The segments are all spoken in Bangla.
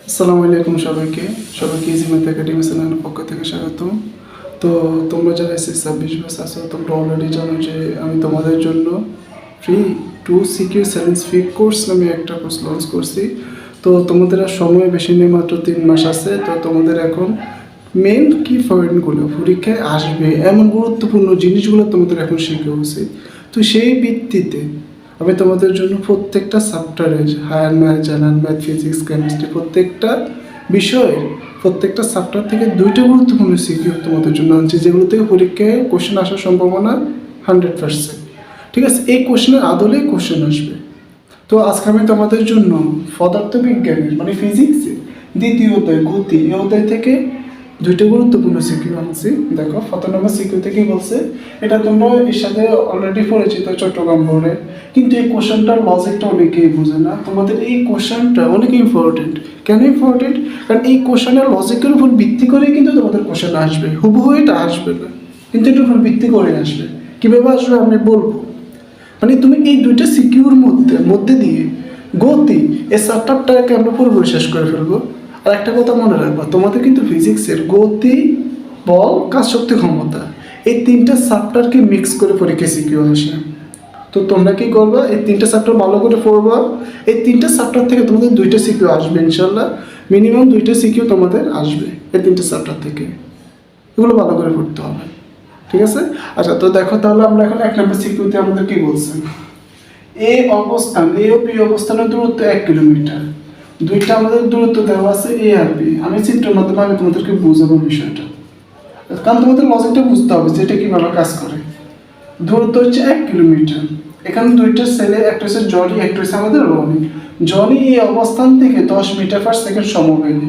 আসসালামু আলাইকুম সবাইকে ইজি ম্যাথ একাডেমি চ্যানেলের পক্ষ থেকে স্বাগতম। তো তোমরা যারা এসএস 26 ব্যাচ আছো তোমরা অলরেডি জানো যে আমি তোমাদের জন্য free 2 CQ challenge free course নামে একটা কোর্স লঞ্চ করছি। তো তোমাদের আর সময় বেশি নেই, মাত্র 3 মাস আছে। তো তোমাদের এখন মেন কি পয়েন্টগুলো পরীক্ষায় আসবে এমন গুরুত্বপূর্ণ জিনিসগুলো তোমাদের এখন শিখে উচিত। তো সেই ভিত্তিতে আমি তোমাদের জন্য প্রত্যেকটা চ্যাপ্টারে higher math, general math, physics, chemistry প্রত্যেকটা বিষয়ের প্রত্যেকটা চ্যাপ্টার থেকে 2টা গুরুত্বপূর্ণ সিকিউ তোমাদের জন্য আনছি, যেগুলো থেকে পরীক্ষায় কোশ্চেন আসার সম্ভাবনা 100%। ঠিক আছে, এই কোশ্চেনের আদলেই কোশ্চেন আসবে। তো আজকে আমি তোমাদের জন্য পদার্থবিজ্ঞানের মানে ফিজিক্সের দ্বিতীয় অধ্যায় গতি, এই অধ্যায় থেকে 2টা গুরুত্বপূর্ণ সিকিউ আনছি। দেখো 7 নম্বর সিকিউতে কি বলছে, এটা তোমরা এর সাথে অলরেডি পরিচিত চট্টগ্রাম বোর্ডে, কিন্তু এই কোশ্চেনটার লজিকটা অনেকেই বোঝে না। তোমাদের এই কোশ্চেনটা অনেক ইম্পর্টেন্ট। কেন ইম্পর্টেন্ট? কারণ এই কোশ্চেনের লজিকের উপর ভিত্তি করেই কিন্তু তোমাদের কোশ্চেন আসবে, হুবহু এটা আসবে না, কিন্তু এটার উপর ভিত্তি করে আসবে। কীভাবে আসবে আমি বলবো। মানে তুমি এই 2টা সিকিউর মধ্যে দিয়ে গতি এই চ্যাপ্টারটাকে আমরা পুরোপুরি শেষ করে ফেলবো। আর একটা কথা মনে রাখবা, তোমাদের কিন্তু ফিজিক্সের গতি, বল, কাজ, শক্তি, ক্ষমতা এই 3টা চ্যাপ্টারকে মিক্স করে পরীক্ষায় সিকিউ আসে। তো তোমরা কি করবা, এই 3টা চ্যাপ্টার ভালো করে পড়বা। এই 3টা চ্যাপ্টার থেকে তোমাদের 2টা সিকিউ আসবে ইনশাল্লাহ, মিনিমাম 2টা সিকিউ তোমাদের আসবে এই 3টা চ্যাপ্টার থেকে। এগুলো ভালো করে পড়তে হবে, ঠিক আছে? আচ্ছা, তো দেখো তাহলে আমরা এখন 1 নম্বর সিকিউতে আমাদের কি বলছে, এ অবস্থান, এ ও বি অবস্থানের দূরত্ব 1 কিলোমিটার। 2টা আমাদের দূরত্ব দেওয়া আছে এ আর বি। আমি চিত্রের মাধ্যমে আমি তোমাদেরকে বোঝাবো বিষয়টা, কারণ তোমাদের লজিকটা বুঝতে হবে যে এটা কিভাবে কাজ করে। দূরত্ব হচ্ছে 1 কিলোমিটার। এখানে 2টা ছেলে, একটা হচ্ছে জনি, একটা হচ্ছে আমাদের রনি। জনি এই অবস্থান থেকে 10 মিটার পার সেকেন্ড সমবেগে,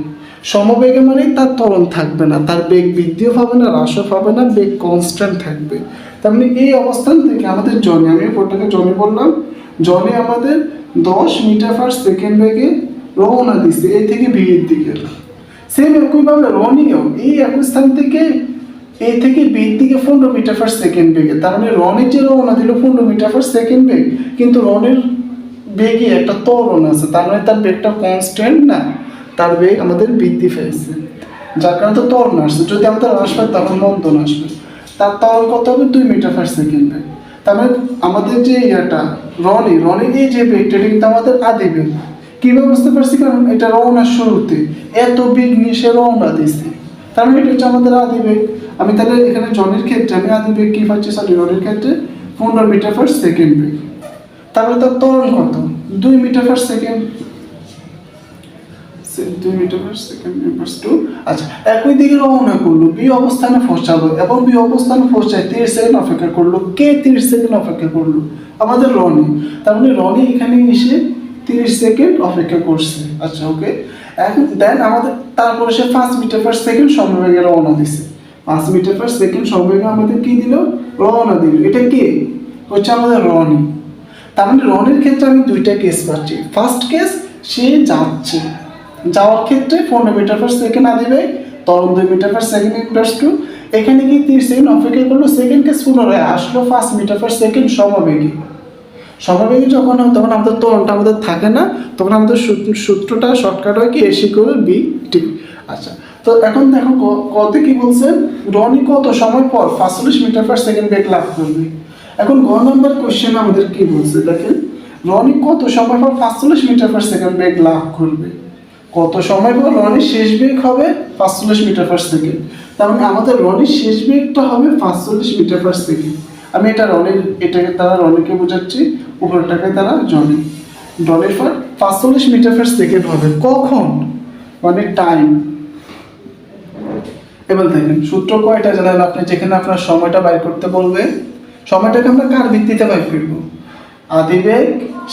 সমবেগে মানে তার ত্বরণ থাকবে না, তার বেগ বৃদ্ধিও পাবে না, হ্রাসও পাবে না, বেগ কনস্ট্যান্ট থাকবে। তার মানে এই অবস্থান থেকে আমাদের জনি, আমি ওটাকে জনি বললাম, জনি আমাদের 10 মিটার পার সেকেন্ড বেগে রওনা দিচ্ছে এ থেকে বি এর দিকে। সেম একইভাবে রনিও এই একই স্থান থেকে এ থেকে বি দিকে 15 মিটার পার সেকেন্ড বেগে। তার মানে রনির যে রওনা দিল 15 মিটার পার সেকেন্ড বেগ, কিন্তু রনির বেগে একটা ত্বরণ আছে, তার মানে তার বেগটা কনস্ট্যান্ট না, তার বেগ আমাদের বৃদ্ধি পেয়েছে, যার কারণে তো ত্বরণ আসছে। যদি আমাদের হ্রাস পায় তখন মন্দন আসবে। তার ত্বরণ কত হবে? 2 মিটার পার সেকেন্ড বেগ। তার মানে আমাদের যে রনির এই যে বেগটা, এটা কিন্তু আমাদের আদি বেগ। কীভাবে বুঝতে পারছি? কারণ এটা রওনার শুরুতে এত বেগ নিয়ে সে রওনা দিচ্ছে, তার মানে এটা হচ্ছে আমাদের আদি বেগ। আমি তাহলে এখানে জনের ক্ষেত্রে আমি আদি বেগ কি পাচ্ছি, সরি রনির ক্ষেত্রে 15 মিটার পার সেকেন্ড বেগ। তাহলে তার ত্বরণ কত? 2 metre per second. 2 metre per second equals to, আচ্ছা একই দিকে রওনা করলো, বি অবস্থানে পৌঁছালো এবং বি অবস্থানে পৌঁছায় 30 সেকেন্ড অপেক্ষা করলো। কে 30 সেকেন্ড অপেক্ষা করলো? আমাদের রনি। তার মানে রনি এখানে এসে 30 সেকেন্ড অপেক্ষা করছে। আচ্ছা ওকে, এখন দেন আমাদের তারপরে সে 5 মিটার পার সেকেন্ড সমবেগে রওনা দিছে। 5 মিটার পার সেকেন্ড সমবেগে আমাদের কি দিল? রওনা দিল। এটা কে? হচ্ছে আমাদের রনি। তার মানে রনির ক্ষেত্রে আমি 2টা কেস পাচ্ছি। ফার্স্ট কেস, সে যাচ্ছে, যাওয়ার ক্ষেত্রে 15 মিটার পার সেকেন্ড দিবে, ত্বরণ 2 metre per second equals to, এখানে কি 30 সেকেন্ড অপেক্ষা করলো। সেকেন্ড কেস পুনরায় আসলো 5 মিটার পার সেকেন্ড সমবেগে। সমবেগে যখন হয় তখন আমাদের ত্বরণটা আমাদের থাকে না, তখন আমাদের সূত্রটা শর্টকাট হয় কি, এস ইকুয়াল বি টি। আচ্ছা, তো এখন দেখো কত কি বলছেন, রনি কত সময় পর 45 মিটার পার সেকেন্ড বেগ লাভ করবে। এখন গ নাম্বার কোশ্চেন আমাদের কি বলছে দেখেন, রনি কত সময় পর 45 মিটার পার সেকেন্ড বেগ লাভ করবে। কত সময় পর রনির শেষ বেগ হবে 45 মিটার পার সেকেন্ড। তার মানে আমাদের রনির শেষ বেগটা হবে 45 মিটার পার সেকেন্ড। আমি এটা রনির, এটাকে তারা রনিকে বোঝাচ্ছি, উপরটাকে তারা জনি। রনির পর 45 মিটার পার সেকেন্ড হবে কখন? মানে টাইম। এবার দেখেন সূত্র কয়টা জানেন আপনি, যেখানে আপনার সময়টা বাইর করতে বলবে, সময়টাকে আমরা কার ভিত্তিতে বাইর করব? আদি বেগ,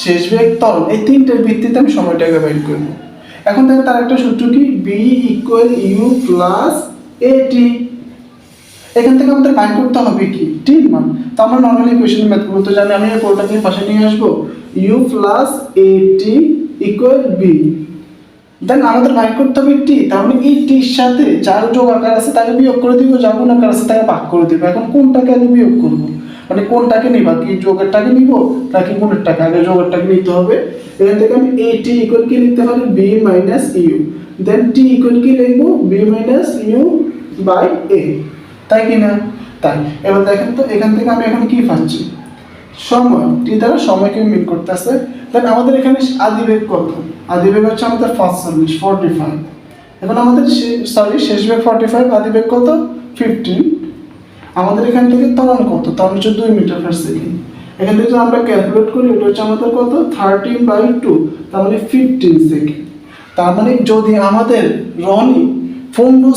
শেষ বেগ, ত্বরণ, এই 3টার ভিত্তিতে আমি সময়টাকে বাইর করব। এখন দেখেন তার একটা সূত্র কি, বি ইকুয়াল ইউ প্লাস এটি। এখান থেকে আমাদের বাইর করতে হবে কি, টির মান। তো আমরা নরমালি ইকুয়েশন ম্যাথগুলো তো জানি, আমি এই কোডটাকে পাশে নিয়ে আসবো, ইউ প্লাস এটি ইকুয়াল বি। দেন আমাদের বাইর করতে হবে টি। তার মানে এই টির সাথে যার যোগ আকার আছে তাকে বিয়োগ করে দিব, যার গুণ আকার আছে তাকে ভাগ করে দিব। এখন কোনটাকে আগে বিয়োগ করব, মানে কোনটাকে নিবা, কি যোগেরটাকে নিব নাকি গুণেরটাকে? আগে যোগেরটাকে নিতে হবে। এখান থেকে আমি এটি ইকুয়াল কি লিখতে পারি, v minus u. Then T equal কি লিখবো v minus u by a, তাই কি না? তাই। এবার দেখেন তো এখান থেকে আমি এখন কি পাচ্ছি, সময়, টি দ্বারা সময়কে মিন করতেছে। দেন আমাদের এখানে আদিবেগ কত, আদিবেগ হচ্ছে আমাদের 45 এখন আমাদের শেষ বেগ 45, আদিবেগ কত 15। আমাদের এখান থেকে ত্বরণ কত, ত্বরণ হচ্ছে 2 মিটার পার সেকেন্ড। এখান থেকে যদি আমরা ক্যালকুলেট করি এটা হচ্ছে আমাদের কত 13/2, তার মানে 15 সেকেন্ড। তার মানে যদি আমাদের রনি 15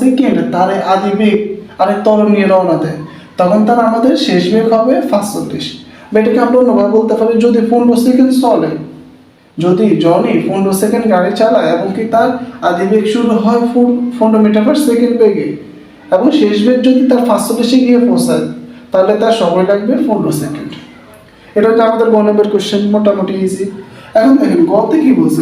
সেকেন্ড তার আদিবেগ আর ত্বরণ নিয়ে রওনা দেয়, তখন তার আমাদের শেষ বেগ হবে 45। এটাকে আমরা অন্যভাবে বলতে পারি, যদি 15 সেকেন্ড চলে, যদি জনি 15 সেকেন্ড গাড়ি চালায় এবং কি তার আদিবেগ শুরু হয় 15 মিটার পার সেকেন্ড বেগে এবং শেষ বেগ যদি তার 45-এ গিয়ে পৌঁছায়, তাহলে তার সময় লাগবে 15 সেকেন্ড। এটা হচ্ছে আমাদের গ নম্বর কোশ্চেন, মোটামুটি ইজি। এখন দেখেন গতে কি বলছে,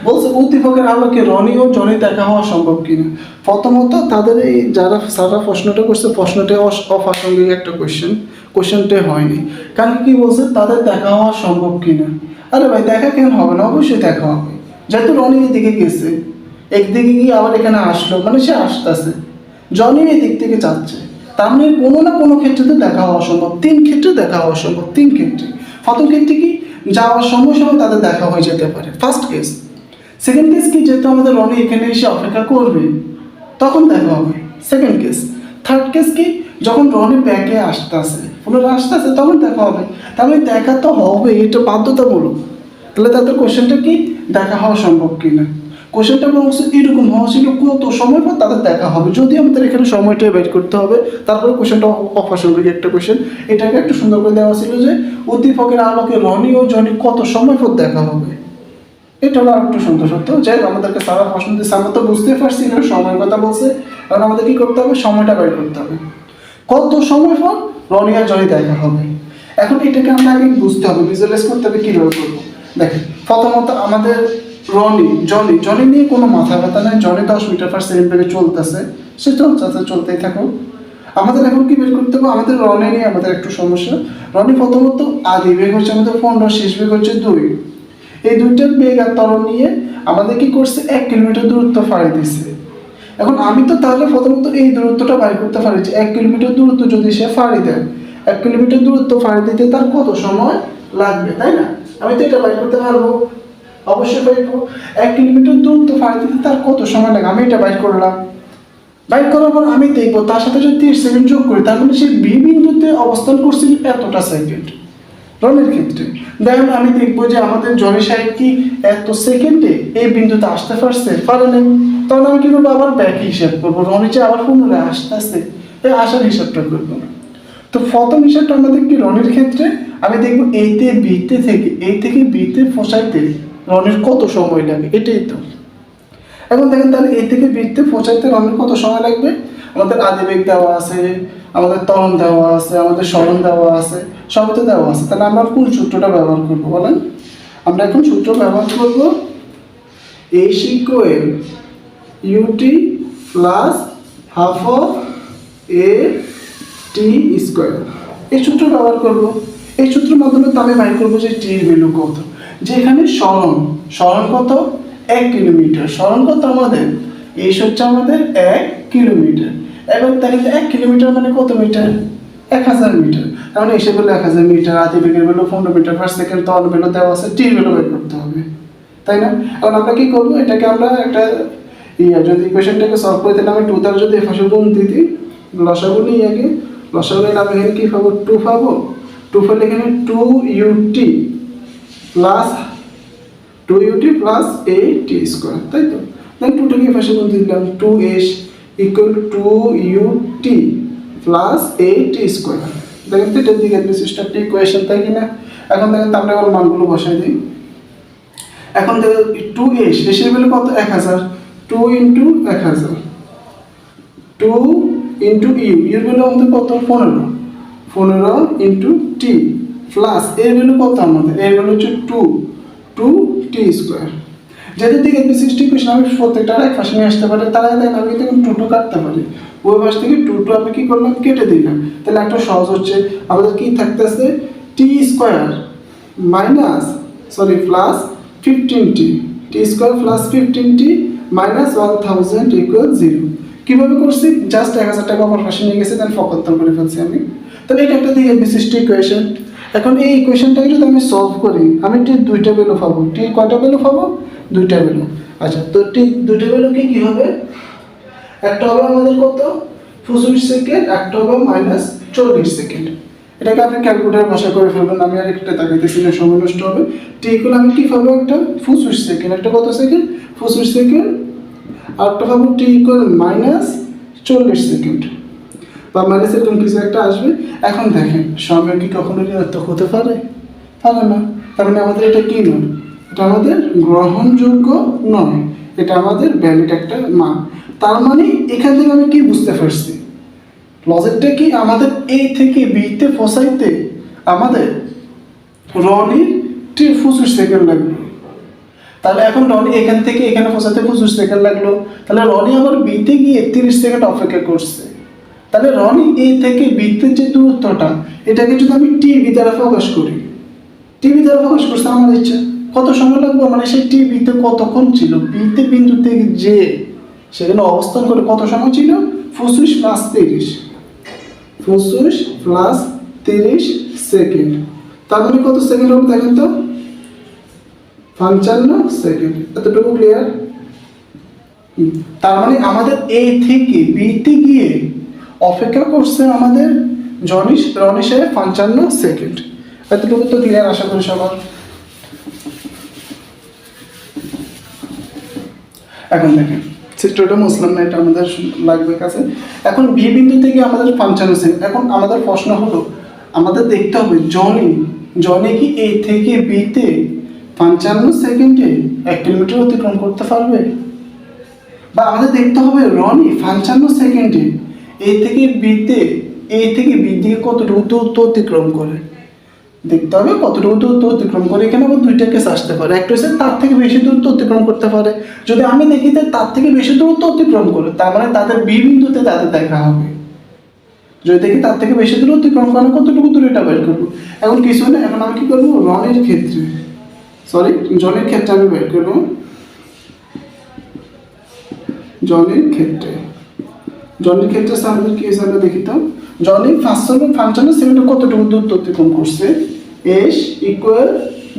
বলছে উদ্দীপকের আলোকে রনি ও জনি দেখা হওয়া সম্ভব কিনা। প্রথমত তাদের এই যারা সারা প্রশ্নটা করছে, প্রশ্নটা অপ্রাসঙ্গিক একটা কোশ্চেনটা হয়নি। কারণ কি বলছে তাদের দেখা হওয়া সম্ভব কিনা। আরে ভাই দেখা কেন হবে না, অবশ্যই দেখা হবে। যেহেতু রনি এদিকে গেছে, একদিকে গিয়ে আবার এখানে আসলো, মানে সে আসতেছে, জনি এই দিক থেকে যাচ্ছে, তার মানে কোনো না কোনো ক্ষেত্রে তো দেখা হওয়া সম্ভব। 3 ক্ষেত্রে দেখা হওয়া সম্ভব, 3 ক্ষেত্রে। প্রথম ক্ষেত্রে কি যাওয়ার সময় তাদের দেখা হয়ে যেতে পারে, ফার্স্ট কেস। সেকেন্ড কেস কি, যেহেতু আমাদের রনি এখানে এসে অপেক্ষা করবে তখন দেখা হবে, সেকেন্ড কেস। থার্ড কেস কি, যখন রনি ব্যাকে আসতেছে, পুনরায় আসতেছে, তখন দেখা হবে। তাহলে দেখা তো হবে, এটা বাধ্যতামূলক। তাহলে তাদের কোশ্চেনটা কি, দেখা হওয়া সম্ভব কিনা। কোশ্চেনটা বলছ এরকম হওয়া ছিল কত সময় পর তাদের দেখা হবে, যদি আমাদের এখানে সময়টা বের করতে হবে। তারপরে কোশ্চেনটা অপ্রাসঙ্গিক একটা কোশ্চেন, এটাকে একটু সুন্দর করে দেওয়া ছিল যে উদ্দীপকের আলোকে রনি ও জনি কত সময় পর দেখা হবে। এটা হলো আর একটু সুন্দর হতো। যাই আমাদেরকে সারা প্রশ্ন দিচ্ছে, আমরা তো বুঝতে পারছি না সময়ের কথা বলছে, কারণ আমাদের কি করতে হবে, সময়টা বের করতে হবে, কত সময় পর রনি আর জনি দেখা হবে। এখন এটাকে আমরা আগে বুঝতে হবে, ভিজুয়ালাইজ করতে হবে কীভাবে করবো। দেখেন প্রথমত আমাদের জনি নিয়ে কোনো মাথা ব্যথা নেই, জনি 10 মিটার পার সেকেন্ড বেগে চলতেছে, সে চলতেই থাকুক। আমাদের এখন কি বের করতে হবে, আমাদের রনি নিয়ে আমাদের একটু সমস্যা। রনি প্রথমত আদি বেগ হচ্ছে আমাদের 15, শেষ বেগ হচ্ছে 2। এই দুইটার বেগ আর ত্বরণ নিয়ে আমাদের কি করছে 1 কিলোমিটার দূরত্ব ফাড়ি দিচ্ছে। এখন আমি তো তাহলে প্রথমত এই দূরত্বটা বাইর করতে পারি যে 1 কিলোমিটার দূরত্ব যদি সে ফাড়ি দেয়, 1 কিলোমিটার দূরত্ব ফাড়ি দিতে তার কত সময় লাগবে, তাই না? আমি তো এটা বাইর করতে পারবো, অবশ্যই পারবো। 1 কিলোমিটার দূরত্ব ফাড়ি দিতে তার কত সময় লাগে, আমি এটা বাইর করলাম। বাইর করার পর আমি দেখবো তার সাথে যদি 30 সেকেন্ড যোগ করি, তার মানে সে বি বিন্দুতে অবস্থান করছিল এতটা সেকেন্ড রনের ক্ষেত্রে। দেখেন আমি দেখবো যে আমাদের জনি সাহেব কি এত সেকেন্ডে এই বিন্দুতে আসতে পারে না, তখন আমি কি করবো, আবার ব্যাক হিসাব করবো, রনি যে আবার পুনরায় আসতেছে এই আসার হিসাবটা করবো। তো প্রথম হিসাবটা আমাদের কি রনির ক্ষেত্রে আমি দেখবো এই থেকে বিতে পৌঁছাইতে রনির কত সময় লাগে, এটাই তো। এখন দেখেন তাহলে এই থেকে বিতে পৌঁছাইতে রনির কত সময় লাগবে। আমাদের আদিবেগ দেওয়া আছে, আমাদের ত্বরণ দেওয়া আছে, আমাদের সরণ দেওয়া আছে, সবই তো দেওয়া আছে। তাহলে আমরা কোন সূত্রটা ব্যবহার করবো বলেন? আমরা এখন সূত্র ব্যবহার করব h equal ut plus half of a t square. এই সূত্র ব্যবহার করব। এই সূত্রের মাধ্যমে তো আমি বাইর করবো যে t এর ভ্যালু কত। যে এখানে সরণ কত 1 কিলোমিটার, সরণ কত আমাদের এই হচ্ছে আমাদের 1 কিলোমিটার। এবার দেখেন 1 কিলোমিটার মানে কত মিটার, 1000 মিটার। কারণ এসে বলে 1000 মিটার, আদিবেগের ভ্যালু 15 মিটার পার সেকেন্ড, ত্বরণ ভ্যালু দেওয়া আছে, টি ভ্যালু বের করতে হবে, তাই না? এখন আমরা কি করবো, এটাকে আমরা একটা যদি ইকুয়েশনটাকে সলভ করে দিলে আমি 2 দ্বারা যদি এপাশে গুণ দিই, লসাগু নিই আগে, লসাগু নিলে আমি এখানে কি পাবো, 2 পাবো। 2 পেলে এখানে 2ut প্লাস at স্কোয়ার, তাই তো। দেন 2টাকে এপাশে গুণ দিলাম, 2s equal 2ut plus at square. দেখেন তো এটার দিকে সিস্টেমটি ইকুয়েশন, তাই কিনা? এখন দেখেন আমরা এবার মানগুলো বসাই দিই। এখন দেখো 2s এর ভ্যালু কত, 1000, 2 ইনটু 1000, 2 ইনটু ইউ, এর ভ্যালু আমাদের কত 15 ইনটু টি প্লাস এর ভ্যালু কত আমাদের, এর ভ্যালু হচ্ছে 2t স্কোয়ার। যেহেতু দিকে সিস্টেম ইকুয়েশন আমি প্রত্যেকটা এক পাশে নিয়ে আসতে পারি, তার আগে দেখেন আমি কিন্তু 2 কাটতে পারি, ওই পাশ থেকে 2 আমি কি করলাম, কেটে দিলাম। তাহলে একটা সহজ হচ্ছে আমাদের কি থাকতেছে, t square minus sorry plus 15t, t square plus 15t minus 1000 equal 0। কীভাবে করছি? জাস্ট 1000 টাকা অপর পাশে নিয়ে গেছি, দেন ফকত্তর করে ফেলছি আমি। তাহলে এটা একটা দিকে বিশিষ্ট ইকুয়েশন। এখন এই ইকুয়েশনটাকে যদি আমি সলভ করি, আমি টি দুইটা ভ্যালু পাবো। টি কয়টা ভ্যালু পাবো? দুইটা ভ্যালু। আচ্ছা, তো টি দুইটা ভ্যালু কি হবে? একটা হবে আমাদের কত? 25 সেকেন্ড, একটা হবে মাইনাস 40 সেকেন্ড। এটাকে আপনি ক্যালকুলেটর ভাষায় করে ফেলবেন, আমি আর একটা তাকাইতেছি না, সময় নষ্ট হবে। টি ইকুয়াল আমি কি পাবো? একটা 25 সেকেন্ড, একটা কত সেকেন্ড? 25 সেকেন্ড, আর একটা পাবো টি ইকুয়াল মাইনাস 40 সেকেন্ড, বা মাইনাস এরকম কিছু একটা আসবে। এখন দেখেন, সময় কি কখনো ঋণাত্মক হতে পারে? পারে না। তার মানে আমাদের এটা কি নয়? এটা আমাদের গ্রহণযোগ্য নয়, এটা আমাদের ভ্যালিড একটা মান। তার মানে এখান থেকে আমি কি বুঝতে পারছি? লজিকটা কি? আমাদের এ থেকে বিতে ফসাইতে আমাদের রনির 25 সেকেন্ড লাগলো। তাহলে এখন রনি এখান থেকে এখানে ফসাইতে 25 সেকেন্ড লাগলো, তাহলে রনি আবার বিতে গিয়ে 30 সেকেন্ড অপেক্ষা করছে। তাহলে রনি এ থেকে বিতে যে দূরত্বটা, এটাকে যদি আমি টিভি দ্বারা প্রকাশ করি, টিভি দ্বারা প্রকাশ করছে আমার ইচ্ছা, কত সময় লাগবে? মানে সেই টিভিতে কতক্ষণ ছিল, বিতে বিন্দু থেকে যে সেখানে অবস্থান করে কত সময় ছিল? 25 প্লাস 30, 25 প্লাস 30 সেকেন্ড। তার মানে কত সেকেন্ড হবে দেখেন তো? 55 সেকেন্ড। এতটুকু ক্লিয়ার? তার মানে আমাদের এ থেকে বিতে গিয়ে অপেক্ষা করছে আমাদের রনি সাহেব 55 সেকেন্ড। এতটুকু তো ক্লিয়ার আশা করি সবার। এখন দেখেন চিত্রটা মুসলাম না, এটা আমাদের লাগবে কাছে। এখন বি বিন্দু থেকে আমাদের 55 সেকেন্ড। এখন আমাদের প্রশ্ন হলো, আমাদের দেখতে হবে জনি কি এ থেকে বিতে 55 সেকেন্ডে 1 কিলোমিটার অতিক্রম করতে পারবে? বা আমাদের দেখতে হবে রনি 55 সেকেন্ডে এ থেকে বি দিকে কতটুকু দূরত্ব অতিক্রম করে। দেখতে হবে কতটুকু দূরত্ব অতিক্রম করে। এখানে আবার দুইটা কেস আসতে পারে, একটা হচ্ছে তার থেকে বেশি দূরত্ব অতিক্রম করতে পারে। যদি আমি দেখি যে তার থেকে বেশি দূরত্ব অতিক্রম করে, তার মানে তাদের বি বিন্দুতে তাদের দেখা হবে। যদি দেখি তার থেকে বেশি দূর অতিক্রম করে, কতটুকু দূর এটা বের করবো। এখন কিছু না, এখন আমি কি করবো? জনের ক্ষেত্রে আমি বের করবো। জনের ক্ষেত্রে আমাদের কি হিসাবে দেখি তো? জনি 55 সেকেন্ডে কতটুকু দূরত্ব অতিক্রম করছে? এস ইকুয়াল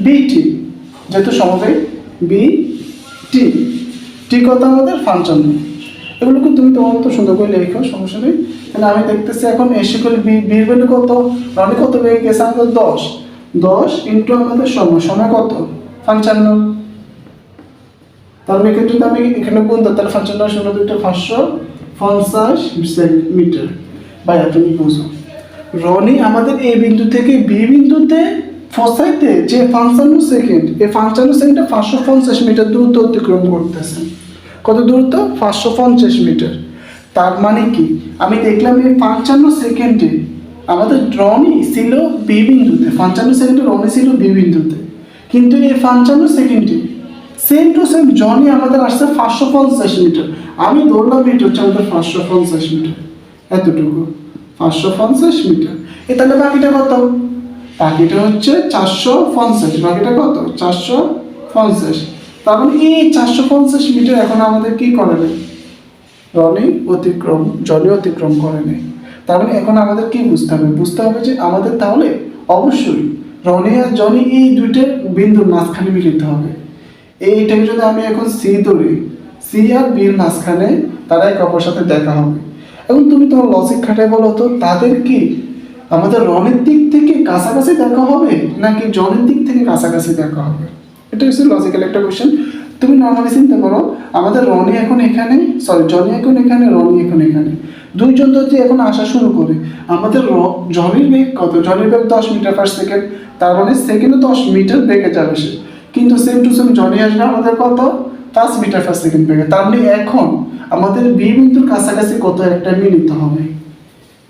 বিটি, যেহেতু সমবেগ বিটি, টি কত আমাদের 55। এগুলোকে তুমি তোমার মতো সুন্দর করে লেখো, সমস্যা নেই। তাহলে আমি দেখতেছি এখন এস ইকুয়াল বির ভ্যালু কত? রনি কত বেগে গেছে আমাদের? 10 ইন্টু আমাদের সময় কত? 55। তাহলে এক্ষেত্রে আমি এখানে গুণ দাও, তাহলে 55 শূন্য 2টা 550 মিটার। ভাইয়া তুমি বুঝো, রনি আমাদের এ বিন্দু থেকে বি বিন্দুতে ফসাইতে যে 55 সেকেন্ড, এই 55 সেকেন্ডে 550 মিটার দূরত্ব অতিক্রম করতেছে। কত দূরত্ব? 550 মিটার। তার মানে কি? আমি দেখলাম এই 55 সেকেন্ডে আমাদের রনি ছিল বি বিন্দুতে, 55 সেকেন্ডে রনি ছিল বি বিন্দুতে, কিন্তু এই 55 সেকেন্ডে সেম টু সেম জনি আমাদের আসছে 550 মিটার। আমি ধরলাম এটা হচ্ছে আমাদের 550 মিটার, এতটুকু 550 মিটার। তাহলে বাকিটা কত? বাকিটা হচ্ছে 450। বাকিটা কত? 450। তার মানে এই 450 মিটার এখন আমাদের কি করে নেই? জনি অতিক্রম করে নেই। তার মানে এখন আমাদের কি বুঝতে হবে যে আমাদের তাহলে অবশ্যই রনি আর জনি এই দুইটা বিন্দুর মাঝখানে মিলিত হবে। এইটাকে যদি আমি এখন সি ধরি, সি আর বির মাঝখানে তারা এক অপরের সাথে দেখা হবে। এখন তুমি তোমার লজিক খাটায় বলো তো, তাদের কি আমাদের রনের দিক থেকে কাছাকাছি দেখা হবে নাকি জনের দিক থেকে কাছাকাছি দেখা হবে? এটা হচ্ছে লজিক্যাল একটা কোয়েশ্চেন। তুমি নর্মালি চিন্তা করো, আমাদের জনি এখন এখানে, রনি এখন এখানে, দুইজন যদি এখন আসা শুরু করে, আমাদের জনির বেগ কত? জনির বেগ 10 মিটার পার সেকেন্ড, তার মানে সেকেন্ডে 10 মিটার বেগে যাবে সে। কিন্তু সেম টু সেম জনি আসবে আমাদের কত? 5 মিটার পার সেকেন্ড বেগে। তার মানে এখন আমাদের বি বিন্দুর কাছাকাছি কত একটা মিলিত হবে।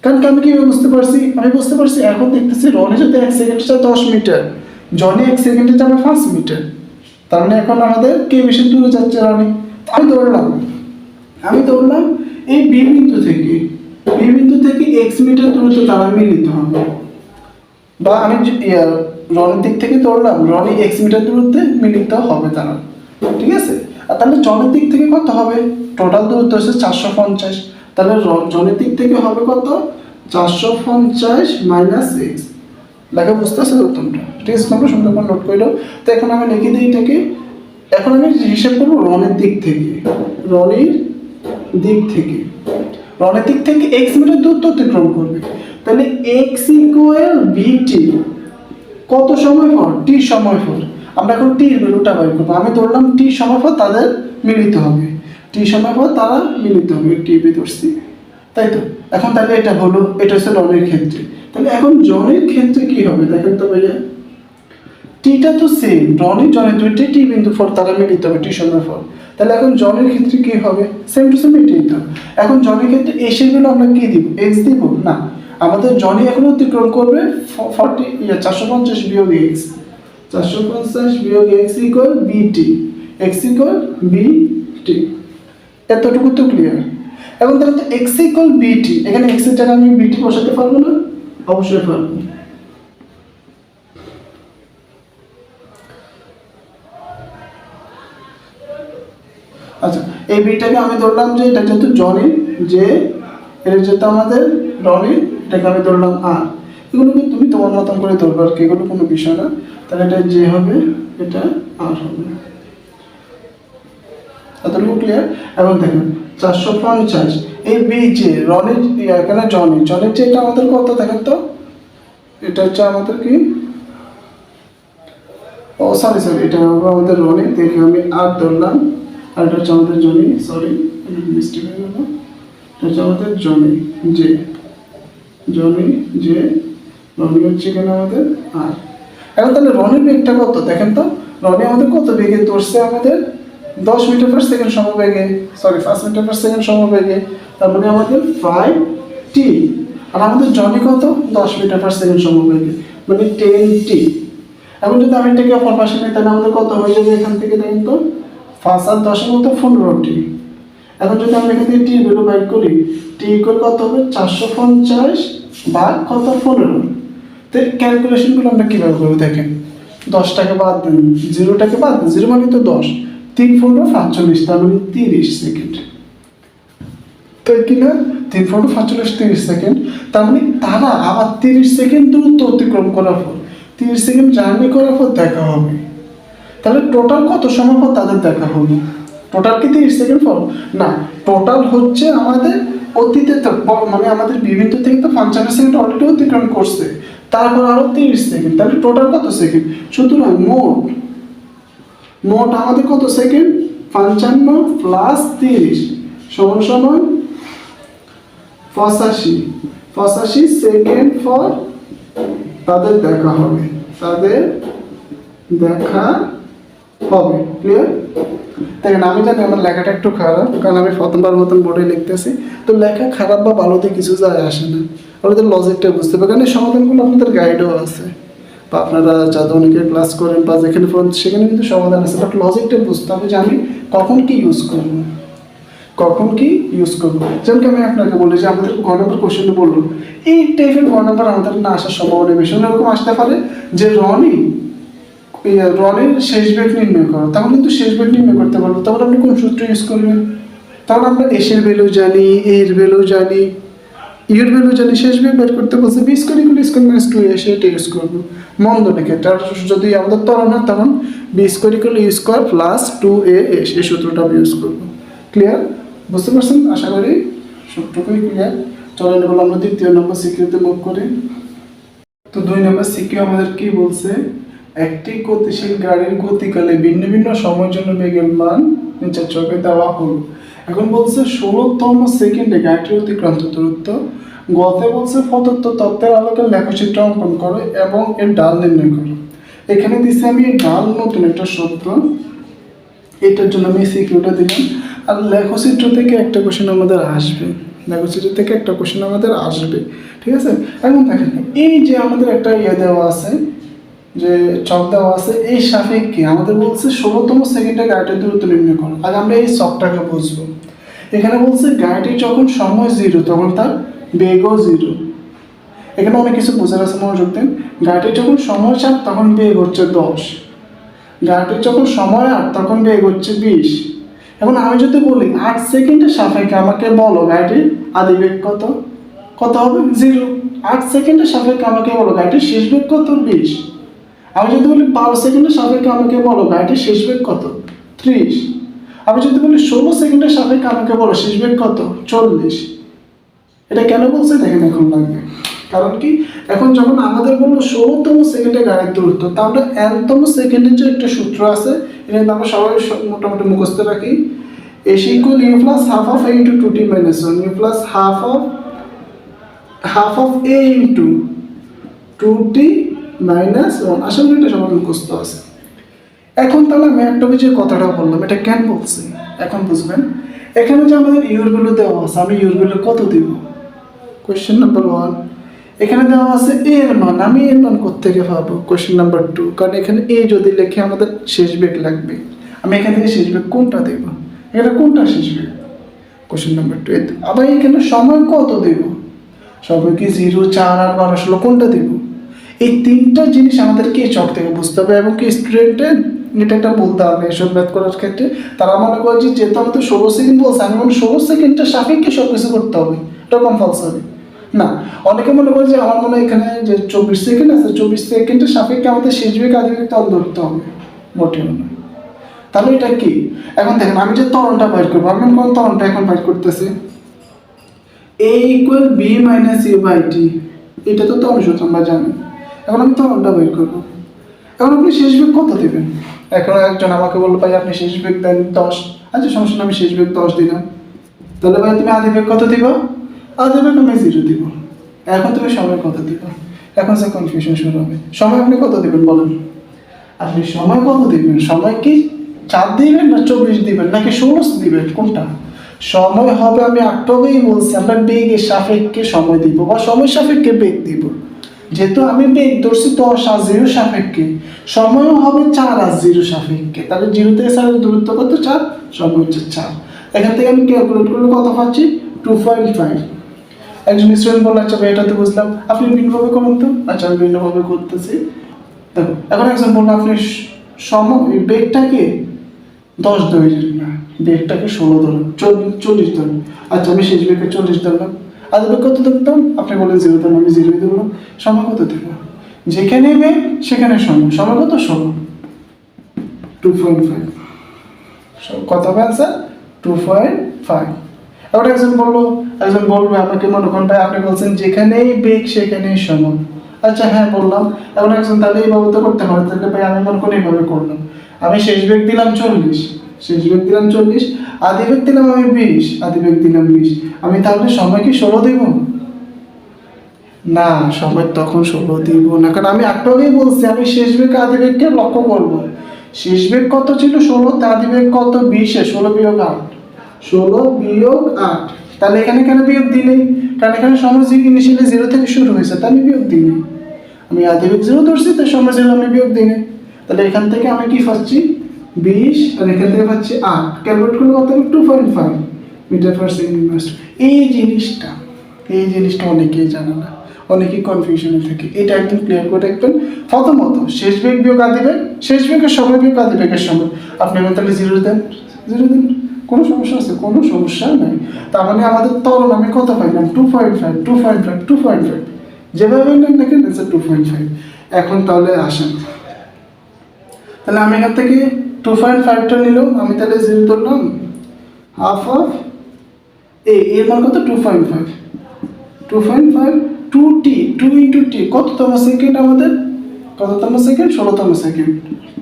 কারণ আমি কিভাবে বুঝতে পারছি? আমি বুঝতে পারছি এখন দেখতেছি রনি যদি 1 সেকেন্ডে 10 মিটার, জনি 1 সেকেন্ডে যাবে 5 মিটার। তার মানে এখন আমাদের কে বেশি দূরে যাচ্ছে? রনি। আমি ধরলাম এই বি বিন্দু থেকে x মিটার দূরত্ব তারা মিলিত হবে। বা আমি রনির দিক থেকে ধরলাম রনি এক্স মিটার দূরত্বে মিলিত হবে তারা, ঠিক আছে। আর তাহলে জনের দিক থেকে কত হবে, টোটাল দূরত্ব হচ্ছে 450, তাহলে জনের দিক থেকে হবে কত 450 মাইনাস এক্স। লেখা বুঝতেছে তো তোমরা, ঠিক আছে, তোমরা সুন্দর করে নোট করে দাও। তো এখন আমি লিখে দিই এটাকে, এখন আমি হিসাব করবো রনের দিক থেকে, রনির দিক থেকে, রনের দিক থেকে এক্স মিটার দূরত্ব অতিক্রম করবে, তাহলে এক্স ইকুয়াল বিটি কত সময় পর, টি সময় পর। আমরা এখন টির ভ্যালুটা বের করবো, আমি ধরলাম টি সময় পর তাদের মিলিত হবে, টি সময় পর তারা মিলিত হবে, টি ধরছি, তাই তো। এখন তাহলে এটা হলো, এটা হচ্ছে রনের ক্ষেত্রে, তাহলে এখন জনের ক্ষেত্রে কি হবে দেখেন তো ভাইয়া, টিটা তো সেম, রনি জনের দুইটি টি বিন্দু পর তারা মিলিত হবে টি সময় পর, তাহলে এখন জনের ক্ষেত্রে কি হবে, সেম টু সেম এটাই তো। এখন জনের ক্ষেত্রে এসে গেলে আমরা কি দিব, এক্স দিব না, আমাদের জনি এখন অতিক্রম করবে 450 বিয়োগ এক্স, 450 বিয়োগ এক্স ইকুয়াল বিটি, এক্স ইকুয়াল বিটি, এতটুকু তো ক্লিয়ার। এখন তাহলে তো এক্স ইকুয়াল বিটি, এখানে এক্স এর জায়গায় আমি বিটি বসাতে পারবো না, অবশ্যই পারবো। আচ্ছা, এই বিটাকে আমি ধরলাম যে এটা যেহেতু জনি, যে এটা যেহেতু আমাদের রনি, এটাকে আমি ধরলাম আর, এগুলোকে তুমি তোমার মতন করে ধরবে আর কি, এগুলো কোনো বিষয় না। তাহলে এটা যে হবে, এটা আর হবে, এতটুকু ক্লিয়ার। এবং দেখেন 450 এই বি যে রনির এখানে জনি, জনির যে এটা আমাদের কত দেখেন তো, এটা হচ্ছে আমাদের কি, ও সরি এটা হবে আমাদের রনি, দেখে আমি আর ধরলাম, আর এটা হচ্ছে আমাদের জনি, সরি মিস্টেক হয়ে গেল, এটা হচ্ছে আমাদের জনি যে, জনি যে, রনি হচ্ছে এখানে আমাদের আর। এখন তাহলে রনির বেগটা কত দেখেন তো, রনি আমাদের কত বেগে ধরছে, আমাদের 10 মিটার পার সেকেন্ড সমবেগে, সরি 5 মিটার পার সেকেন্ড সমবেগে, তার মানে আমাদের 5t, আর আমাদের জনি কত 10 মিটার পার সেকেন্ড সমবেগে, মানে 10t। এখন যদি আমি এটাকে অপর পাশে নিই তাহলে আমাদের কত হয়ে যাবে, এখান থেকে দেখেন তো 5 আর 10 এর মতো 15t। এখন যদি আমরা এখান থেকে টি ভ্যালু বাইর করি, টি ইকুয়াল কত হবে 450 ভাগ কত 15। তো ক্যালকুলেশনগুলো আমরা কীভাবে করবো দেখেন, 10টাকে বাদ দেন, 0টাকে বাদ দেন, 0 মানে তো 10, 3 15 45, তার মানে 30 সেকেন্ড, তাই কি না, 3 15 45 30 সেকেন্ড, তার মানে তারা আবার 30 সেকেন্ড দূরত্ব অতিক্রম করার পর, 30 সেকেন্ড জার্নি করার পর দেখা হবে। তাহলে টোটাল কত সময় পর তাদের দেখা হলো, টোটাল কি 30 সেকেন্ড পর না, টোটাল হচ্ছে আমাদের অতীতে মানে আমাদের বিভিন্ন থেকে তো 55 সেকেন্ড অলরেডি অতিক্রম করছে, তারপর আরো 30 সেকেন্ড, তাহলে টোটাল কত সেকেন্ড, সুতরাং মোট আমাদের কত সেকেন্ড, 55 প্লাস 30 সমান সমান 85 সেকেন্ড পর তাদের দেখা হবে, ক্লিয়ার। দেখেন আমি জানি আমার লেখাটা একটু খারাপ, কারণ আমি প্রথমবার মতন বোর্ডে লিখতেছি, তো লেখা খারাপ বা ভালোতে কিছু যায় আসে না, আপনাদের লজিকটা বুঝতে হবে, কারণ এই সমাধানগুলো আপনাদের গাইডও আছে, বা আপনারা যাদের অনেকে ক্লাস করেন বা যেখানে পড়েন সেখানে কিন্তু সমাধান আছে, বাট লজিকটা বুঝতে হবে যে আমি কখন কি ইউজ করবো, যেমন আমি আপনাকে বলি যে আমাদের গ নম্বর কোশ্চেনে বললো এই টাইপের গ নম্বর আমাদের না আসার সম্ভাবনা বেশি, এরকম আসতে পারে যে রনির শেষ বেগ নির্ণয় করো, তখন কিন্তু শেষ বেগ নির্ণয় করতে পারবো, তখন আপনি কোন সূত্র ইউজ করবেন, তখন আমরা এসের ভ্যালু জানি, এর ভ্যালু জানি, ইউর ভ্যালু জানি, শেষ বেগ বের করতে বলছে v square equal square minus 2a, সেটা ইউজ করবো। মন্দ লিখে তার যদি আমাদের ত্বরণ হয় তখন v square equal u square plus 2a, এই সূত্রটা আমি ইউজ করবো। ক্লিয়ার, বুঝতে পারছেন আশা করি, সবটুকুই ক্লিয়ার। চলেন এবার আমরা দ্বিতীয় নম্বর সিকিউতে মুভ করি। তো 2 নম্বর সিকিউ আমাদের কি বলছে, একটি গতিশীল গাড়ির গতিকালে ভিন্ন ভিন্ন সময়ের জন্য বেগের মান নিচের চোখে দেওয়া হলো। এখন বলছে 16তম সেকেন্ডে গাড়িটির অতিক্রান্ত দূরত্ব, গতে বলছে প্রদত্ত তত্ত্বের আলোকে লেখচিত্র অঙ্কন করো এবং এর ডাল নির্ণয় করো। এখানে দিচ্ছি আমি ডাল নতুন একটা শব্দ, এটার জন্য আমি সিকিউটা দিলাম। আর লেখচিত্র থেকে একটা কোশ্চেন আমাদের আসবে, ঠিক আছে। এখন দেখেন এই যে আমাদের একটা দেওয়া আছে, যে চক দেওয়া আছে, এই সাপেক্ষে আমাদের বলছে 16তম সেকেন্ডে গাড়িটির দূরত্ব নির্ণয় করো। আগে আমরা এই চকটাকে বুঝবো। এখানে বলছে গাড়িটি যখন সময় 0 তখন তার বেগও 0। এখানে অনেক কিছু বোঝার আছে, মনোযোগ দেন। গাড়িটির যখন সময় 4 তখন বেগ হচ্ছে 10, গাড়িটির যখন সময় 8 তখন বেগ হচ্ছে 20। এখন আমি যদি বলি 8 সেকেন্ডের সাপেক্ষে আমাকে বলো গাড়িটির আদি বেগ কত, কত হবে 0। 8 সেকেন্ডের সাপেক্ষে আমাকে বলো গাড়িটির শেষ বেগ কত 20। আমি যদি বলি 12 সেকেন্ডের সাপেক্ষে আমাকে বলো গাড়িটির শেষ বেগ কত 30। আমি যদি বলি 16 সেকেন্ডের সাপেক্ষে আমাকে বলো শেষ বেগ কত 40। এটা কেন বলছে দেখেন এখন লাগবে, কারণ কি এখন যখন আমাদের বললো 16তম সেকেন্ডে গাড়ির দূরত্ব, তা আমরা nতম সেকেন্ডের যে একটা সূত্র আছে এটা আমরা সবাই মোটামুটি মুখস্থ রাখি। s equal u plus half of a into 2t minus 1, u plus half of a into 2t minus 1। আশা করি এটা সবার মুখস্থ আছে। এখন তাহলে আমি একটা যে কথাটা বললাম এটা কেন বলছি এখন বুঝবেন। এখানে যে আমাদের ইউর ভ্যালু দেওয়া আছে, আমি ইউর ভ্যালু কত দিব, কোয়েশ্চেন নাম্বার 1। এখানে দেওয়া আছে এ এর মান, আমি এর মান কোত্থেকে পাবো, কোয়েশ্চেন নাম্বার 2। কারণ এখানে এ যদি লিখে আমাদের শেষ বেগ লাগবে, আমি এখান থেকে শেষ বেগ কোনটা দেব, এটা কোনটা শেষ বেগ, কোয়েশ্চেন নাম্বার 2। আবার এখানে সময় কত দেব, সময় কি 0, 4 আর 12, 16 কোনটা দেব। এই তিনটা জিনিস আমাদেরকে চক থেকে বুঝতে হবে। এবং কি স্টুডেন্টের এটা একটা বলতে হবে এসব ম্যাথ করার ক্ষেত্রে, তারা মনে করে যে যেহেতু আমি তো 16 সেকেন্ড বলছি, আমি মনে 16 সেকেন্ডের সাপেক্ষে সব কিছু করতে হবে, এটা কম্পালসারি না। অনেকে মনে করে যে আমার মনে হয় এখানে যে 24 সেকেন্ড আছে, 24 সেকেন্ডের সাপেক্ষে আমাদের শেষ বেগ আদি বেগ তল ধরতে হবে, মোটেও না। তাহলে এটা কি, এখন দেখেন আমি যে ত্বরণটা বাইর করবো, আমি কোন ত্বরণটা এখন বাইর করতেছি, a equal b minus u by t, এটা তো ত্বরণ সূত্র আমরা জানি। এখন আমি ত্বরণটা বের করবো। এখন আপনি শেষ বেগ কত দেবেন, এখন একজন আমাকে বললো ভাই আপনি শেষ বেগ দেন 10, আচ্ছা সমস্যা না, আমি শেষ বেগ 10 দিলাম। তাহলে ভাই তুমি আদি বেগ কত দিবা, আদি বেগ আমি 0 দিব। এখন তুমি সময় কত দিবা, এখন সে কনফিউশন শুরু হবে। সময় আপনি কত দিবেন বলেন, আপনি সময় কত দিবেন, সময় কি 4 দিবেন না 24 দিবেন নাকি 16 দিবেন, কোনটা সময় হবে। আমি আগেই বলছি আমরা বেগের সাপেক্ষে সময় দিব বা সময় সাপেক্ষে বেগ দিব। যেহেতু আমি বেগ ধরছি 10 আর 0 সাপেক্ষে, সময়ও হবে 4 আর 0 সাপেক্ষে, তাহলে 0 থেকে 4 দূরত্ব কত 4, সময় হচ্ছে 4। এখান থেকে আমি ক্যালকুলেট করলে কত পাচ্ছি 2.5। একজন স্টুডেন্ট বললো আচ্ছা ভাই এটা তো বুঝলাম, আপনি ভিন্নভাবে করুন তো। আচ্ছা আমি ভিন্নভাবে করতেছি। দেখো এখন একজন বললো আপনি সময় বেগটাকে 10 ধরবেন না, বেগটাকে 16 ধরুন, 40 ধরুন। আচ্ছা আমি শেষ বেগকে 40 ধরলাম, আদি বেগ কত ধরতাম, আপনি বলেন 0 ধরুন, আমি 0 ধরলাম। সময় কত দেব, যেখানে বেগ সেখানে সময়, সময় কত 16, 2.5। কত হবে অ্যান্সার 2.5। এবার একজন বলবে আমাকে মনে করেন ভাই আপনি বলছেন যেখানেই বেগ সেখানেই সময়। আচ্ছা হ্যাঁ বললাম। এখন একজন তাহলে এইভাবে তো করতে পারে, তাহলে ভাই আমি মনে করি এইভাবে করলাম, আমি শেষ বেগ দিলাম 40, শেষ বেগ দিলাম 40, আদি বেগ দিলাম আমি 20, আদি বেগ দিলাম 20। আমি তাহলে সময় কি 16 দেব না, সময় তখন 16 দিব না, কারণ আমি আগেই বলছি আমি শেষ বেগ আদি বেগকে লক্ষ্য করব। শেষ বেগ কত ছিল 16, আদি বেগ কত 20, 16 বিয়োগ 8, 16 বিয়োগ 8। তাহলে এখানে কেন বিয়োগ দিলে, কারণ এখানে সময় ইনিশিয়ালি 0 থেকে শুরু হয়েছে, তাই আমি বিয়োগ দিই। আমি আদি বেগ 0 ধরছি, তাই সময় 0 আমি বিয়োগ দিই। তাহলে এখান থেকে আমি কি পাচ্ছি 20 আর এখান থেকে পাচ্ছি 8, ক্যালকুলেট করলে কত হবে 2.5 মিটার পার সেকেন্ড ইনভার্স। এই জিনিসটা অনেকেই জানে না, অনেকেই কনফিউশনে থাকে। এটা একদম ক্লিয়ার করে রাখবেন। প্রথমত শেষ বেগ বিয়োগ আদি বেগ, শেষ বেগের সময় বিয়োগ আদি বেগের সময়। আপনি এখন তাহলে 0 দেন, 0 দেন, কোনো সমস্যা আছে, কোনো সমস্যা নাই। তার মানে আমাদের ত্বরণ আমি কত পাইলাম 2.5, যেভাবে নেন দেখেন 2.5। এখন তাহলে আসেন, তাহলে আমি এখান থেকে 2.5টা নিলাম, আমি তাহলে 0 ধরলাম, হাফ অফ এর মান কত 2.5, 2t, 2 ইন্টু টি কততম সেকেন্ড আমাদের, কততম সেকেন্ড 16তম সেকেন্ড,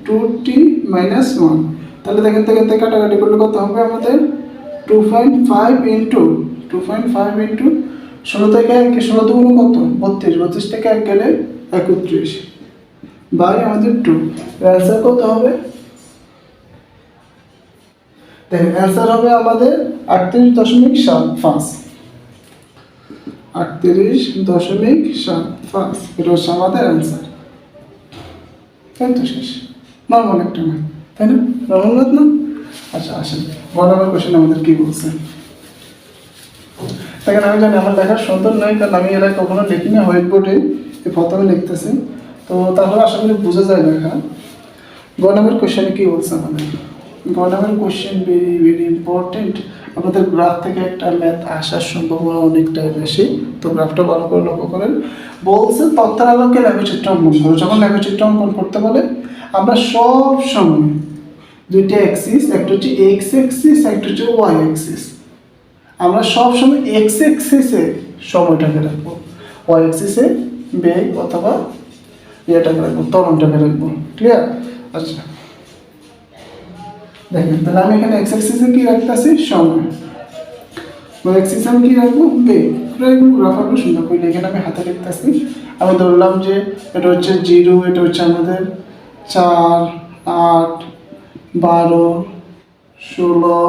2t মাইনাস 1। তাহলে দেখেন থেকে কাটাকাটি করলে কত হবে আমাদের 2.5 ইন্টু 16 থেকে 1, 16 দুগুণ কত 32, 32 থেকে 1 গেলে 31 বাই আমাদের 2। অ্যান্সার কত হবে, দেখেন অ্যান্সার হবে আমাদের 38.75, 38.75। এটা হচ্ছে আমাদের অ্যান্সার। তাই তো শেষ, নর্মাল একটা ম্যাথ, তাই না, নর্মাল ম্যাথ না। আচ্ছা আসেন 1 নম্বর কোশ্চেন আমাদের কি বলছে। দেখেন আমি জানি আমার লেখার সুন্দর নয়, কারণ আমি এর আগে কখনো লিখিনি, হোয়াইট বোর্ডে এই প্রথমে লিখতেছি। তো তারপরে আশা করি বোঝা যায় লেখা। গ নাম্বার কোয়েশ্চেনে কী বলছে আমাদের? গ number question very very important. আমাদের গ্রাফ থেকে একটা ম্যাথ আসার সম্ভাবনা অনেকটাই বেশি। তো গ্রাফটা ভালো করে লক্ষ্য করেন। বলছে তথ্যের আলোকে লেখচিত্র অঙ্কন করো। যখন লেখচিত্র অঙ্কন করতে বলে আমরা সব সময় দুইটা অ্যাক্সিস, একটা হচ্ছে এক্স অ্যাক্সিস, একটা হচ্ছে ওয়াই অ্যাক্সিস, আমরা সবসময় এক্স অ্যাক্সিসে সময়টাকে রাখবো, ওয়াই অ্যাক্সিসে বেগ অথবা ইয়েটাকে রাখবো, ত্বরণটাকে রাখবো। ক্লিয়ার? আচ্ছা দেখেন, তাহলে আমি এখানে এক্স অ্যাক্সিসে কি রাখতেছি? সময়। ওয়াই অ্যাক্সিসে আমি কি রাখবো? বেগ। গ্রাফ আঁকবো সুন্দর করে। এখানে আমি হাতে লিখতেছি। আমি ধরলাম যে এটা হচ্ছে 0, এটা হচ্ছে আমাদের 4, 8, 12, 16,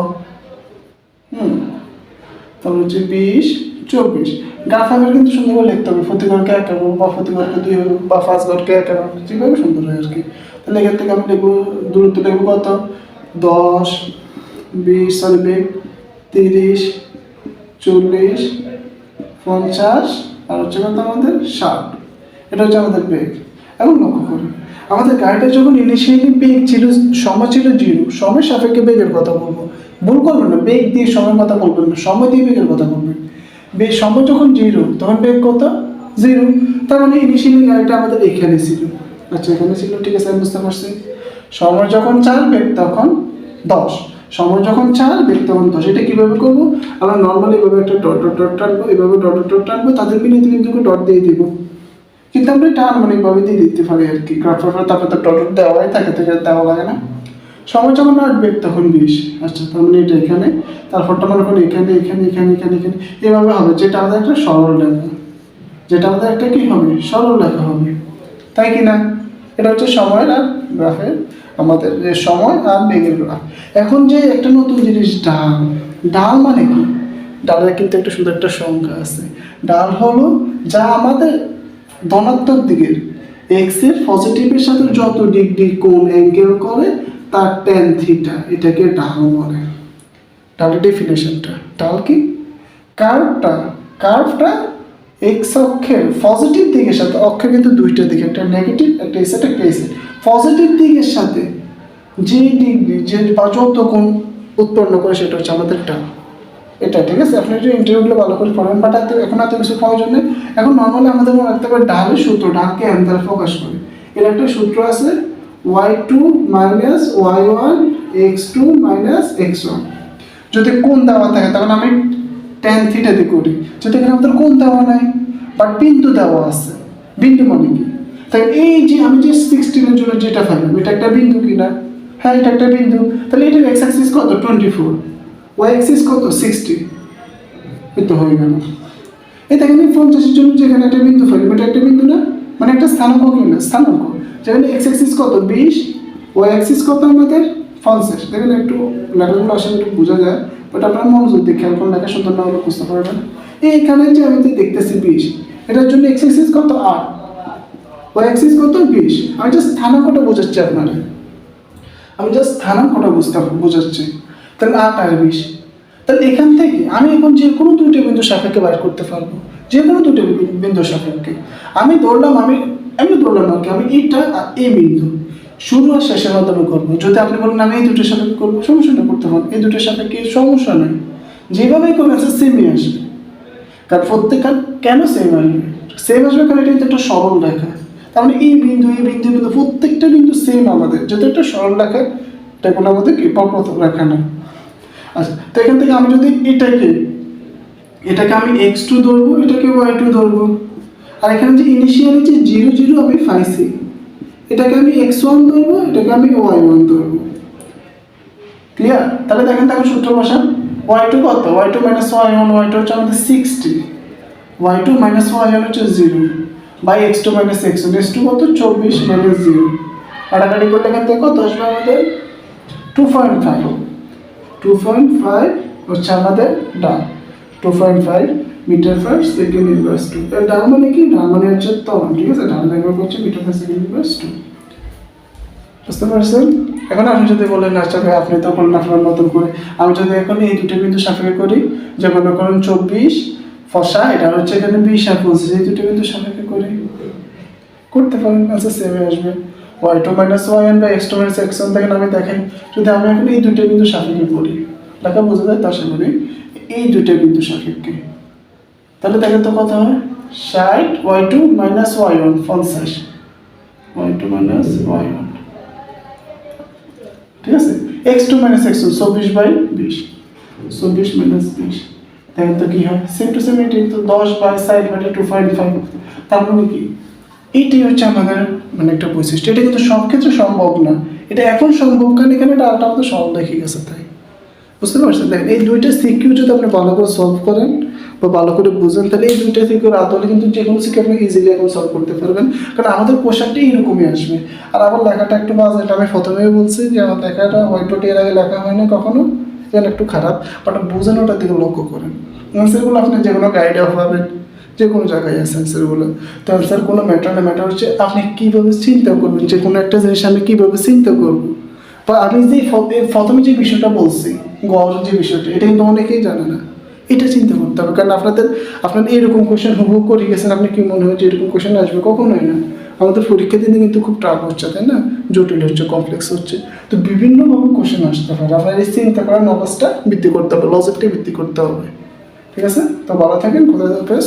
তারপর হচ্ছে 20, 24। গ্রাফ আকার কিন্তু সুন্দর করে লিখতে হবে। প্রতিঘরকে 1 হবে বা প্রতিঘরকে 2 হবে বা ফার্স্ট ঘরকে 1 হবে, যেভাবে সুন্দর হয় আর কি। তাহলে এখান থেকে আমি লিখবো দূরত্ব লিখবো কত? 10, 20, 30, 40, 50 আর হচ্ছে কত আমাদের 60। এটা হচ্ছে আমাদের বেগ। এখন লক্ষ্য করি আমাদের গাড়িটা যখন ইনিশিয়ালি বেগ ছিল, সময় ছিল 0, সময় সাপেক্ষে বেগের কথা বলবো। ভুল করবেন না, বেগ দিয়ে সময়ের কথা বলবেন না, সময় দিয়ে বেগের কথা বলবেন। বেগ সময় যখন 0 তখন বেগ কত? 0। তার মানে ইনিশিয়ালি গাড়িটা আমাদের এখানে ছিল। আচ্ছা এখানে ছিল, ঠিক আছে, আমি বুঝতে পারছি। সময় যখন 4, বেগ তখন 10। সময় যখন 4, বেগ তখন 10। এটা কীভাবে করবো? আমরা নর্মালি এভাবে একটা ডট ডট ডট টানবো, এভাবে ডট ডট ডট টানবো, তাদের বিন্দু বিন্দুকে ডট দিয়ে দিব। কিন্তু আমরা এটা আনুমানিকভাবে দিয়ে দিতে পারি আর কি। তারপরে তো ডট ডট দেওয়াই থাকে, তো দেওয়া লাগে না। সময় যখন 8, বেগ তখন 20। আচ্ছা তার মানে এটা এখানে, তারপরটা মনে করি এখানে এখানে এখানে এখানে এখানে, এভাবে হবে। যেটা আমাদের একটা সরল লেখা, যেটা আমাদের একটা কি হবে? সরল লেখা হবে, তাই কি না? এটা হচ্ছে সময়ের আর গ্রাফের আমাদের যে সময় আর বেগের গ্রাফ। এখন যে একটা নতুন জিনিস ডাল। ডাল মানে কি? ডালের কিন্তু একটা সুন্দর একটা সংখ্যা আছে। ডাল হলো যা আমাদের ধনাত্মক দিকের এক্স এর পজিটিভের সাথে যত ডিগ্রি কোণ অ্যাঙ্গেল করে তার ট্যান থিটা, এটাকে ডাল বলে। ডালের ডেফিনেশনটা, ডাল কি? কার্ভটা এক্স অক্ষের পজিটিভ দিকের সাথে, অক্ষে কিন্তু দুইটা দিকে, একটা নেগেটিভ, একটা এস, একটা এস। পজিটিভ দিকের সাথে যে ডিগ্রি যে বা যত কোণ উৎপন্ন করে সেটা হচ্ছে আমাদের ডাল। এটা ঠিক আছে, আপনি যদি ইন্টারভিউগুলো ভালো করে পড়বেন, বাট এখন এত কিছু প্রয়োজন নেই। এখন নর্মালি আমাদের মনে রাখতে হবে ডালের সূত্র, ডালকে এম দ্বারা প্রকাশ করে। এর একটা সূত্র আছে y2 minus y1 x2 minus x1। যদি কোণ দেওয়া থাকে তখন আমি ট্যান থিটা দিয়ে করি। যদি এখানে আমাদের কোণ দেওয়া নাই বাট বিন্দু দেওয়া আছে, বিন্দু মানে কি? তাই এই যে আমি যে 16 জন্য যেটা পাইলাম, এটা একটা বিন্দু কিনা? হ্যাঁ এটা একটা বিন্দু। তাহলে এটার এক্স অ্যাক্সিস কত? 24, ওয়াই অ্যাক্সিস কত? 60। এই তো হয়ে গেল। এই দেখেন 50-এর জন্য যেখানে একটা বিন্দু পাইলাম, এটা একটা বিন্দু না? মানে একটা স্থানাঙ্ক কিনা? স্থানাঙ্ক। যেখানে এক্স অ্যাক্সিস কত? 20, ওয়াই অ্যাক্সিস কত আমাদের? 50। দেখেন একটু লেখাগুলো আসলে একটু বোঝা যায়, বাট আপনার মনোযোগ দিয়ে খেয়াল করে লেখা সুন্দর না হলে বুঝতে পারবেন। এইখানে যে আমি দেখতেছি 20, এটার জন্য এক্স অ্যাক্সিস কত? 8, ওয়াই অ্যাক্সিস কত? 20। আমি জাস্ট স্থানাঙ্কটা বোঝাচ্ছি আপনারা, বোঝাচ্ছি। তাহলে 8 আর 20। তাহলে এখান থেকে আমি এখন যে কোনো দুইটা বিন্দু সাপেক্ষে বাইর করতে পারবো, যে কোনো দুটো বিন্দু সাপেক্ষে। আমি ধরলাম আর কি আমি এইটা আর এই বিন্দু শুরু আর শেষের মাধ্যমে করবো। যদি আপনি বলেন আমি এই দুটোর সাপেক্ষে করবো, সমস্যাটা করতে পারবো। এই দুটোর সাপেক্ষে সমস্যা নেই, যেভাবেই করবে সেমই আসবে। কারণ প্রত্যেকটা কেন সেম আসবে? কারণ এটা কিন্তু একটা সরল রেখা। তার মানে এই বিন্দু প্রত্যেকটা বিন্দু সেম আমাদের, যেহেতু একটা সরল রেখা, এটা কোনো আমাদের কি বক্রত রেখা না। আচ্ছা তো এখান থেকে আমি যদি এটাকে আমি x2 ধরবো, এটাকে y2 ধরবো, আর এখানে যে ইনিশিয়ালি যে 0 0 আমি পাইছি, এটাকে আমি x1 ধরবো, এটাকে আমি y1 ধরবো। ক্লিয়ার? তাহলে দেখেন তাহলে সূত্র বসান। y2 কত? y2 মাইনাস y1, y2 হচ্ছে আমাদের 60, y2 মাইনাস y1 হচ্ছে 0 by x2 minus x1, x2 কত? 24 মাইনাস 0। কাটাকাটি করলে এখান থেকে কত আসবে আমাদের? 2.5 হচ্ছে আমাদের ডাল। 2.5 মিটার পার সেকেন্ড ইনভার্স 2। এর ডাল মানে কি? ডাল মানে হচ্ছে ত্বরণ, ঠিক আছে? ডাল ব্যবহার করছে মিটার পার সেকেন্ড ইনভার্স 2। বুঝতে পারছেন? এখন আপনি যদি বলেন আচ্ছা ভাই আপনি তো বললেন আপনার মতন করে, আমি যদি এখন এই দুটো বিন্দু সাপেক্ষে করি, যে মনে করেন 24 ফসা এটা হচ্ছে এখানে 20 আর 25 এই দুটো বিন্দু সাপেক্ষে করে করতে পারেন, আনসার সেমে আসবে। y2 মাইনাস y1 বা x2 মাইনাস x1 থেকে আমি দেখাই, যদি আমি এখন এই দুটো বিন্দু সাপেক্ষে করি, লেখা বোঝা যায়, তার সাথে এই দুটো বিন্দু সাপেক্ষে, তাহলে দেখেন তো কত হয়, 60 y2 minus y1 50 y2 minus y1, ঠিক আছে। x2 মাইনাস x1 24/20, 24 মাইনাস 20, দেখেন তো কি হয়, সেম টু সেম এটি তো 10/2.5, তার মানে কি এইটাই হচ্ছে আমাদের মানে একটা বৈশিষ্ট্য। এটা কিন্তু সব ক্ষেত্রে সম্ভব না, এটা এখন সম্ভব কারণ এখানে এটা আলটা আমাদের সরল দেখে গেছে, তাই বুঝতে পারছেন। দেখেন এই দুইটা সিকিউ যদি আপনি ভালো করে সলভ করেন বা ভালো করে বুঝেন, তাহলে এই দুইটা সিকিউ আদলে কিন্তু যে কোনো সিকিউ আপনি ইজিলি এখন সলভ করতে পারবেন, কারণ আমাদের কোশ্চেনটা এইরকমই আসবে। আর আমার লেখাটা একটু বাজে, এটা আমি প্রথমেই বলছি যে আমার লেখাটা হয়তো এর আগে লেখা হয় না কখনো, যেন একটু খারাপ, বাট বোঝানোটার দিকে লক্ষ্য করেন। অ্যান্সারগুলো আপনি যে কোনো গাইডে পাবেন, যে কোনো জায়গায় আছে অ্যান্সারগুলো। তো অ্যান্সার কোনো ম্যাটার না, ম্যাটার হচ্ছে আপনি কীভাবে চিন্তা করবেন, যে কোনো একটা জিনিস আমি কীভাবে চিন্তা করবো। বা আমি যে প্রথমে যে বিষয়টা বলছি, গড় যে বিষয়টা, এটা কিন্তু অনেকেই জানে না, এটা চিন্তা করতে হবে। কারণ আপনাদের এরকম কোয়েশ্চেন হুবহু করে গেছেন, আপনি কি মনে হয় যে এরকম কোয়েশ্চেন আসবে? কখনোই না। আমাদের পরীক্ষা দিনে কিন্তু খুব টাফ হচ্ছে, তাই না, জটিল হচ্ছে, কমপ্লেক্স হচ্ছে। তো বিভিন্নভাবে কোয়েশ্চেন আসতে পারে, আপনার এই চিন্তা করার নলেজটা বৃদ্ধি করতে হবে, লজিকটা বৃদ্ধি করতে হবে, ঠিক আছে। তো ভালো থাকেন, কোথায় হাফেজ।